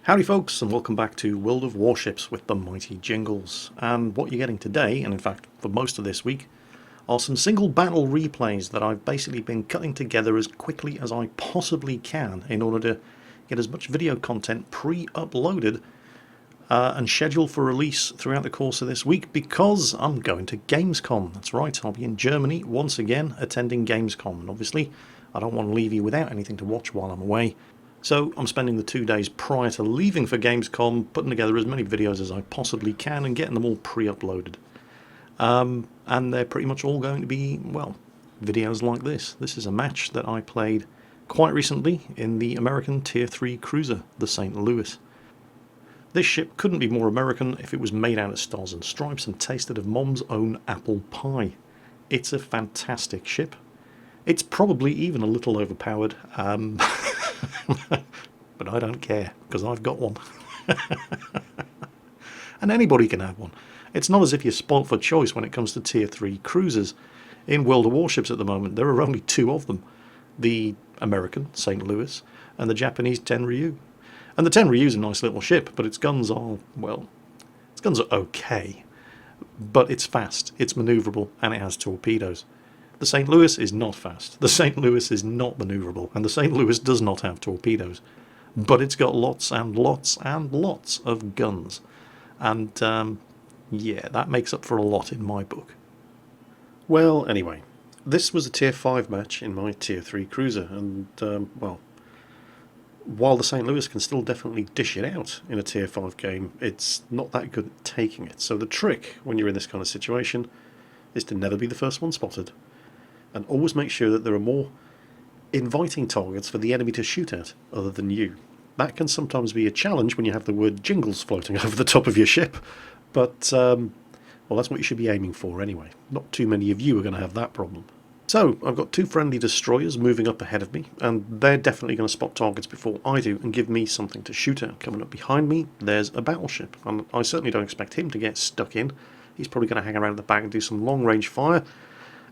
Howdy folks, and welcome back to World of Warships with the mighty Jingles. And what you're getting today, and in fact for most of this week, are some single battle replays that I've basically been cutting together as quickly as I possibly can in order to get as much video content pre-uploaded and scheduled for release throughout the course of this week, because I'm going to Gamescom. That's right, I'll be in Germany once again attending Gamescom, and obviously I don't want to leave you without anything to watch while I'm away. So I'm spending the 2 days prior to leaving for Gamescom putting together as many videos as I possibly can and getting them all pre-uploaded. And they're pretty much all going to be, well, videos like this. This is a match that I played quite recently in the American Tier 3 cruiser, the St. Louis. This ship couldn't be more American if it was made out of stars and stripes and tasted of Mom's own apple pie. It's a fantastic ship. It's probably even a little overpowered. But I don't care, because I've got one. And anybody can have one. It's not as if you're spoilt for choice when it comes to Tier 3 cruisers. In World of Warships at the moment, there are only two of them. The American, St. Louis, and the Japanese Tenryu. And the Tenryu's a nice little ship, but its guns are, well, its guns are okay. But it's fast, it's manoeuvrable, and it has torpedoes. The St. Louis is not fast, the St. Louis is not manoeuvrable, and the St. Louis does not have torpedoes. But it's got lots and lots and lots of guns. And, yeah, that makes up for a lot in my book. Well, anyway, this was a Tier 5 match in my Tier 3 cruiser, and, well, while the St. Louis can still definitely dish it out in a Tier 5 game, it's not that good at taking it. So the trick, when you're in this kind of situation, is to never be the first one spotted. And always make sure that there are more inviting targets for the enemy to shoot at other than you. That can sometimes be a challenge when you have the word Jingles floating over the top of your ship, but, well, that's what you should be aiming for anyway. Not too many of you are going to have that problem. So, I've got two friendly destroyers moving up ahead of me, and they're definitely going to spot targets before I do and give me something to shoot at. Coming up behind me, there's a battleship, and I certainly don't expect him to get stuck in. He's probably going to hang around at the back and do some long-range fire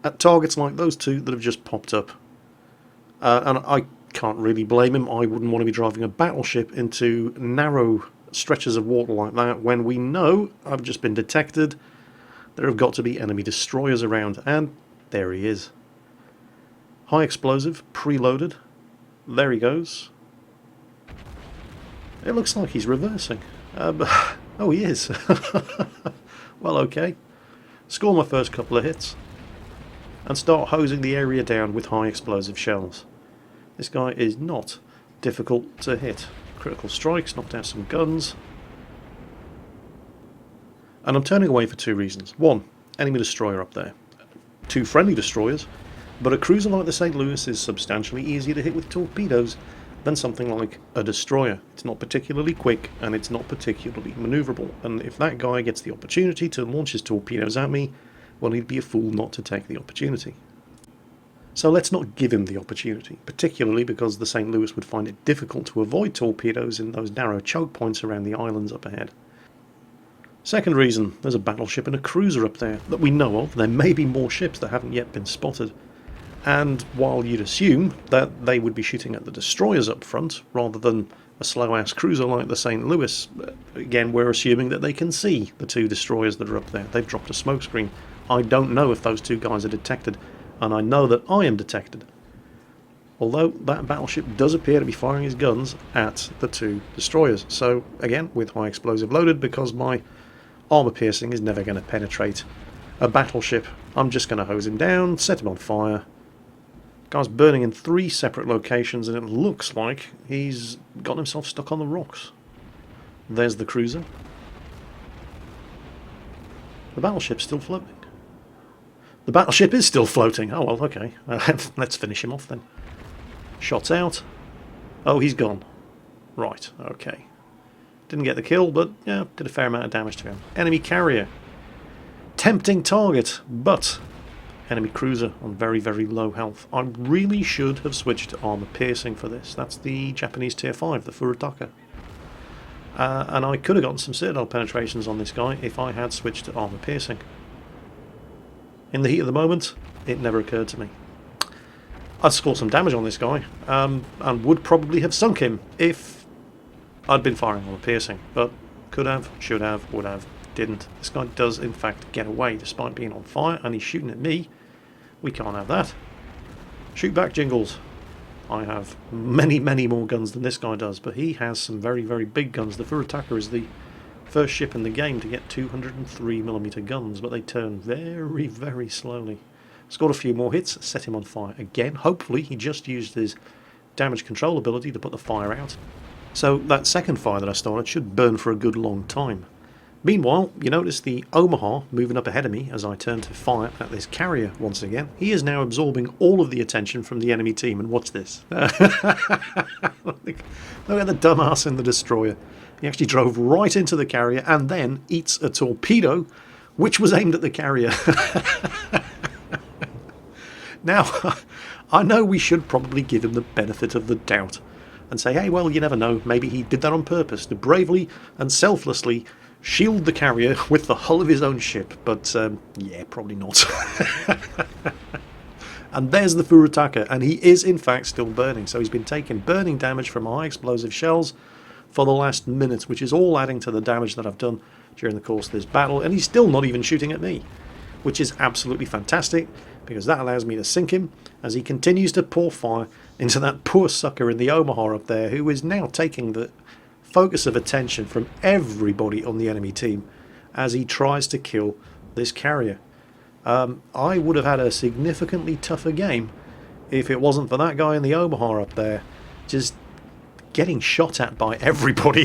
at targets like those two that have just popped up. And I can't really blame him. I wouldn't want to be driving a battleship into narrow stretches of water like that when we know I've just been detected. There have got to be enemy destroyers around, and there he is. High explosive, preloaded. There he goes. It looks like he's reversing. Oh, he is. Well, okay. Score my first couple of hits and start hosing the area down with high explosive shells. This guy is not difficult to hit. Critical strikes, knocked out some guns. And I'm turning away for two reasons. One, enemy destroyer up there. Two friendly destroyers, but a cruiser like the St. Louis is substantially easier to hit with torpedoes than something like a destroyer. It's not particularly quick, and it's not particularly manoeuvrable, and if that guy gets the opportunity to launch his torpedoes at me, well, he'd be a fool not to take the opportunity. So let's not give him the opportunity, particularly because the St. Louis would find it difficult to avoid torpedoes in those narrow choke points around the islands up ahead. Second reason, there's a battleship and a cruiser up there that we know of. There may be more ships that haven't yet been spotted. And while you'd assume that they would be shooting at the destroyers up front, rather than a slow-ass cruiser like the St. Louis, again, we're assuming that they can see the two destroyers that are up there. They've dropped a smoke screen. I don't know if those two guys are detected, and I know that I am detected. Although that battleship does appear to be firing his guns at the two destroyers. So, again, with high explosive loaded, because my armor piercing is never going to penetrate a battleship, I'm just going to hose him down, set him on fire. Guy's burning in 3 separate locations, and it looks like he's got himself stuck on the rocks. There's the cruiser. The battleship's still floating. The battleship is still floating. Oh well, okay. Let's finish him off then. Shots out. Oh, he's gone. Right, okay. Didn't get the kill, but yeah, did a fair amount of damage to him. Enemy carrier. Tempting target, but enemy cruiser on very, very low health. I really should have switched to armor piercing for this. That's the Japanese Tier 5, the Furutaka. And I could have gotten some citadel penetrations on this guy if I had switched to armor piercing. In the heat of the moment, it never occurred to me. I'd score some damage on this guy, and would probably have sunk him if I'd been firing armor piercing, but could have, should have, would have, didn't. This guy does in fact get away despite being on fire, and he's shooting at me. We can't have that. Shoot back, Jingles. I have many, many more guns than this guy does, but he has some very, very big guns. The Furataka is the first ship in the game to get 203mm guns, but they turn very, very slowly. Scored a few more hits, set him on fire again. Hopefully he just used his damage control ability to put the fire out. So that second fire that I started should burn for a good long time. Meanwhile, you notice the Omaha moving up ahead of me as I turn to fire at this carrier once again. He is now absorbing all of the attention from the enemy team, and watch this. Look at the dumbass in the destroyer. He actually drove right into the carrier and then eats a torpedo which was aimed at the carrier. Now, I know we should probably give him the benefit of the doubt and say, hey, well, you never know, maybe he did that on purpose to bravely and selflessly shield the carrier with the hull of his own ship, but yeah, probably not. And there's the Furataka, and he is in fact still burning, so he's been taking burning damage from high explosive shells for the last minute, which is all adding to the damage that I've done during the course of this battle, and he's still not even shooting at me, which is absolutely fantastic, because that allows me to sink him as he continues to pour fire into that poor sucker in the Omaha up there, who is now taking the focus of attention from everybody on the enemy team as he tries to kill this carrier. I would have had a significantly tougher game if it wasn't for that guy in the Omaha up there just getting shot at by everybody.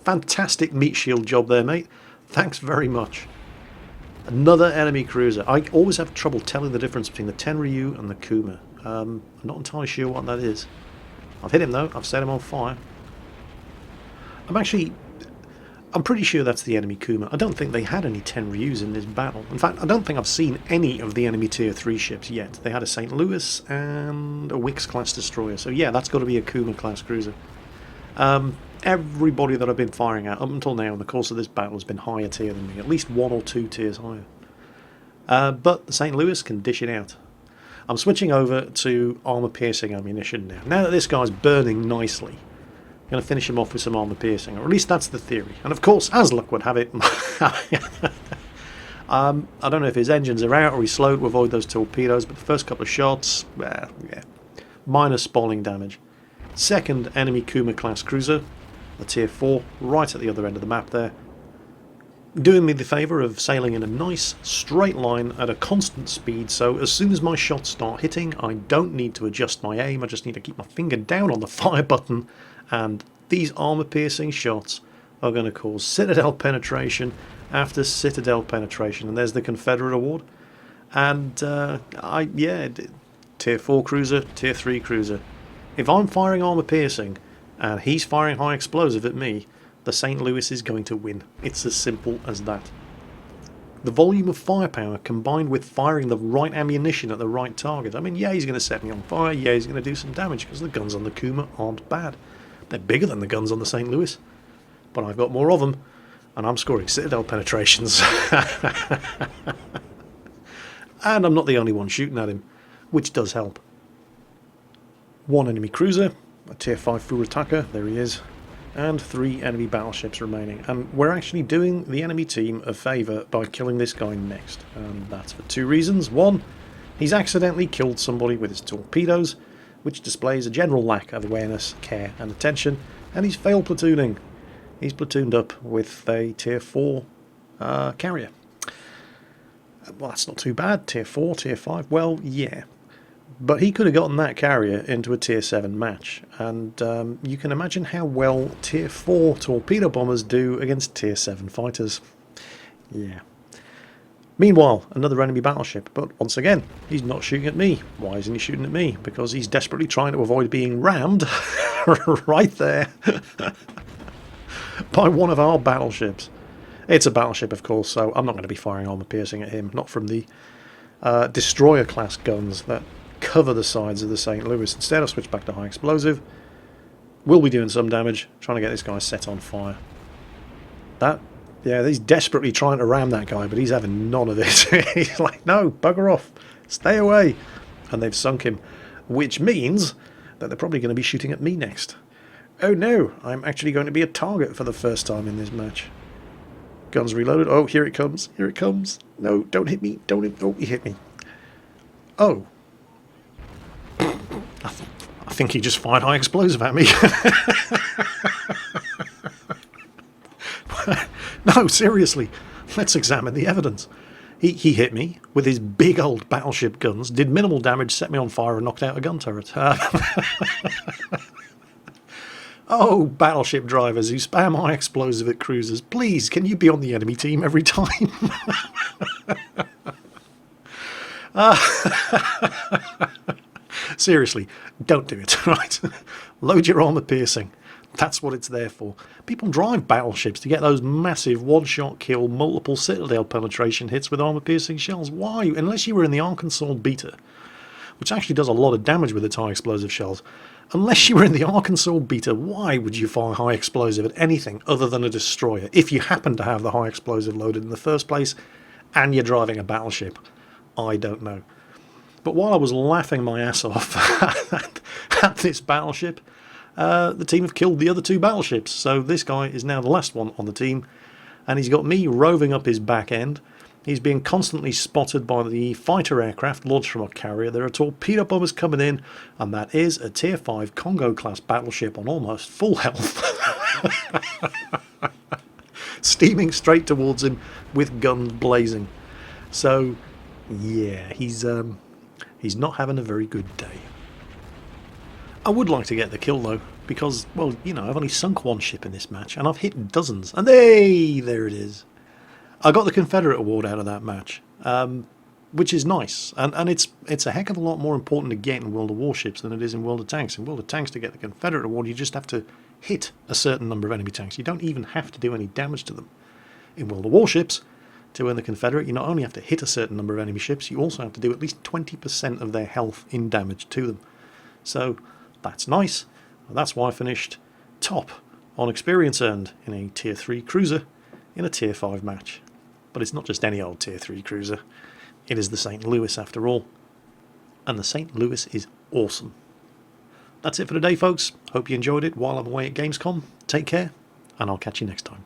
Fantastic meat shield job there, mate. Thanks very much. Another enemy cruiser. I always have trouble telling the difference between the Tenryu and the Kuma. I'm not entirely sure what that is. I've hit him though, I've set him on fire. I'm pretty sure that's the enemy Kuma. I don't think they had any Tenryus in this battle. In fact, I don't think I've seen any of the enemy tier 3 ships yet. They had a St. Louis and a Wix class destroyer. So yeah, that's got to be a Kuma class cruiser. Everybody that I've been firing at up until now in the course of this battle has been higher tier than me. At least 1 or 2 tiers higher. But the St. Louis can dish it out. I'm switching over to armor-piercing ammunition now. Now that this guy's burning nicely, I'm going to finish him off with some armor-piercing, or at least that's the theory. And of course, as luck would have it, I don't know if his engines are out or he's slow to avoid those torpedoes, but the first couple of shots, well, yeah, minor spalling damage. Second enemy Kuma-class cruiser, a tier 4, right at the other end of the map there, doing me the favour of sailing in a nice straight line at a constant speed, so as soon as my shots start hitting I don't need to adjust my aim, I just need to keep my finger down on the fire button, and these armour piercing shots are going to cause citadel penetration after citadel penetration. And there's the Confederate award. And tier 4 cruiser, tier 3 cruiser. If I'm firing armour piercing and he's firing high explosive at me, the St. Louis is going to win. It's as simple as that. The volume of firepower combined with firing the right ammunition at the right target. I mean, yeah, he's going to set me on fire. Yeah, he's going to do some damage because the guns on the Kuma aren't bad. They're bigger than the guns on the St. Louis. But I've got more of them. And I'm scoring citadel penetrations. And I'm not the only one shooting at him, which does help. One enemy cruiser, a tier 5 Furataka, there he is. And 3 enemy battleships remaining, and we're actually doing the enemy team a favour by killing this guy next, and that's for 2 reasons. One, he's accidentally killed somebody with his torpedoes, which displays a general lack of awareness, care and attention, and he's failed platooning. He's platooned up with a tier 4 carrier. Well, that's not too bad. Tier 4, tier 5, well, yeah. But he could have gotten that carrier into a tier 7 match, and you can imagine how well tier 4 torpedo bombers do against tier 7 fighters. Yeah. Meanwhile, another enemy battleship, but once again, he's not shooting at me. Why isn't he shooting at me? Because he's desperately trying to avoid being rammed right there by one of our battleships. It's a battleship, of course, so I'm not going to be firing armor piercing at him, not from the destroyer class guns that cover the sides of the St. Louis. Instead, I'll switch back to high explosive. We'll be doing some damage, trying to get this guy set on fire. Yeah, he's desperately trying to ram that guy, but he's having none of it. He's like, no, bugger off, stay away. And they've sunk him, which means that they're probably going to be shooting at me next. Oh no, I'm actually going to be a target for the first time in this match. Guns reloaded. Oh, here it comes. Here it comes. No, don't hit me. Don't hit. Oh, he hit me. Oh. I think he just fired high explosive at me. No, seriously. Let's examine the evidence. He hit me with his big old battleship guns, did minimal damage, set me on fire and knocked out a gun turret. Oh, battleship drivers who spam high explosive at cruisers, please, can you be on the enemy team every time? Seriously, don't do it, right? Load your armor piercing. That's what it's there for. People drive battleships to get those massive one-shot kill, multiple citadel penetration hits with armor-piercing shells. Why? Unless you were in the Arkansas Beta, which actually does a lot of damage with its high explosive shells. Unless you were in the Arkansas Beta, why would you fire high explosive at anything other than a destroyer if you happen to have the high explosive loaded in the first place and you're driving a battleship? I don't know. But while I was laughing my ass off at this battleship, the team have killed the other two battleships. So this guy is now the last one on the team, and he's got me roving up his back end. He's being constantly spotted by the fighter aircraft launched from a carrier. There are torpedo bombers coming in, and that is a Tier 5 Congo-class battleship on almost full health. Steaming straight towards him with guns blazing. So, yeah, he's not having a very good day. I would like to get the kill though, because, well, you know, I've only sunk one ship in this match, and I've hit dozens. And hey, there it is. I got the Confederate Award out of that match, which is nice. And it's a heck of a lot more important to get in World of Warships than it is in World of Tanks. In World of Tanks, to get the Confederate Award, you just have to hit a certain number of enemy tanks. You don't even have to do any damage to them. In World of Warships, to earn the Confederate, you not only have to hit a certain number of enemy ships, you also have to do at least 20% of their health in damage to them. So that's nice. That's why I finished top on experience earned in a Tier 3 cruiser in a Tier 5 match. But it's not just any old Tier 3 cruiser. It is the St. Louis after all. And the St. Louis is awesome. That's it for today, folks. Hope you enjoyed it while I'm away at Gamescom. Take care, and I'll catch you next time.